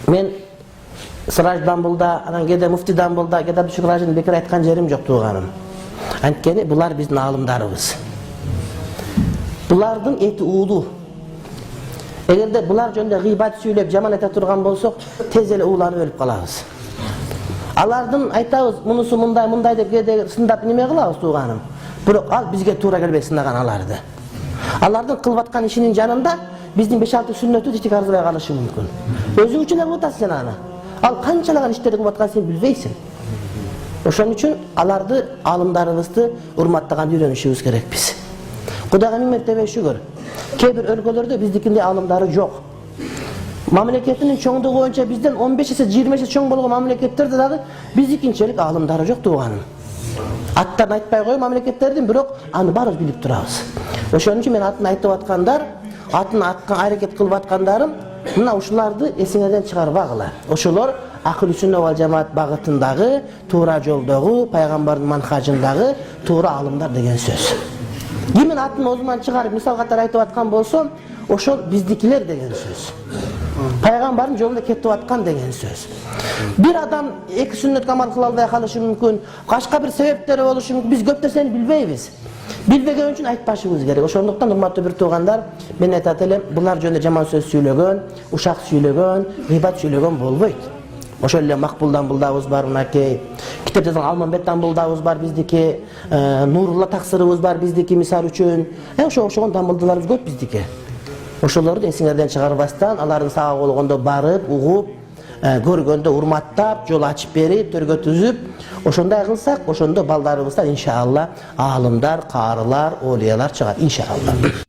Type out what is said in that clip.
Men Sırajdan bulda, anan kede Muftidan bulda, kede Abdüşşükür bekir aytkan jerim jok tuğanım. Antkeni bular bizdin alımdarыбыз. Bulardın eti uğulu. Egerde bular jönde gıybat süylep jaman ete turgan bolsok, tez ele uğlanıp ölüp kalabız. Alardın aytabız, munusu munday munday dep kede sындap neme kılabız tuğanım. Bирок al bizge tuura kelбей сынаган аларды. Алардын кылып аткан ишинин жанында биздин 5-6 сүннөтү титик арзыбай калышы мүмкүн. Өзүң үчүн кылып атасың сен аны. Ал канчалаган иштерди кылып атканын сен билбейсиң. Ошон үчүн аларды алымдарыбызды урматтаганды үйрөнүшүбүз керек биз. Кудайга миң мертебе шүгүр. Кээ бир өлкөлөрдө биздикинде алымдары жок. Мамлекетинин чоңдугу боюнча бизден 15 эсе 20 эсе чоң болгон мамлекеттерде дагы биздикинчелик алымдары жок тууганым. Аттарын айтпай коюп мамлекеттердин, бирок аны баарыбыз билип турабыз. Ошон үчүн мен атын айтып аткандар, атын аткан аракет кылып аткандарым, мына ушуларды эсиңерден чыгарбагыла. Ошолор Ахли сүннат вал жамаат багытындагы, туура жолдогу, пайгамбардын манхажындагы туура алымдар деген сөз. Кимин атын өзүмөн чыгарып мисал катары айтып аткан болсом, ошол биздикилер деген сөз. Пайгамбардын жолунда кетип аткан деген сөз. Bir adam эки сүннөт камал кыла албай калышы мүмкүн, башка бир себептери болушу мүмкүн. Биз көп нерсени билбейбиз. Билбеген үчүн айтпашыбыз керек. Ошондуктан урматтуу бир туугандар, мен айтат элем, булар жөнүндө жаман сөз сүйлөгөн, ушак сүйлөгөн, гыйбат сүйлөгөн болбойт. Ошол эле Макбулдан булдабыз бар мынакей. Китеп жазган Алмамбеттен булдабыз бар биздики, Нурулла таксырыбыз бар биздики мисал үчүн. Ошогон дамылдыларыбыз көп биздики. Ошолорду эсиңерден чыгарбастан, алардын сага болгондо барып, угуп, көргөндө урматтап, жол ачып берип, төргө түзүп, ошондой кылсак, ошондо балдарыбыздан иншалла аалымдар, каарылар, олиялар чыгат иншалла.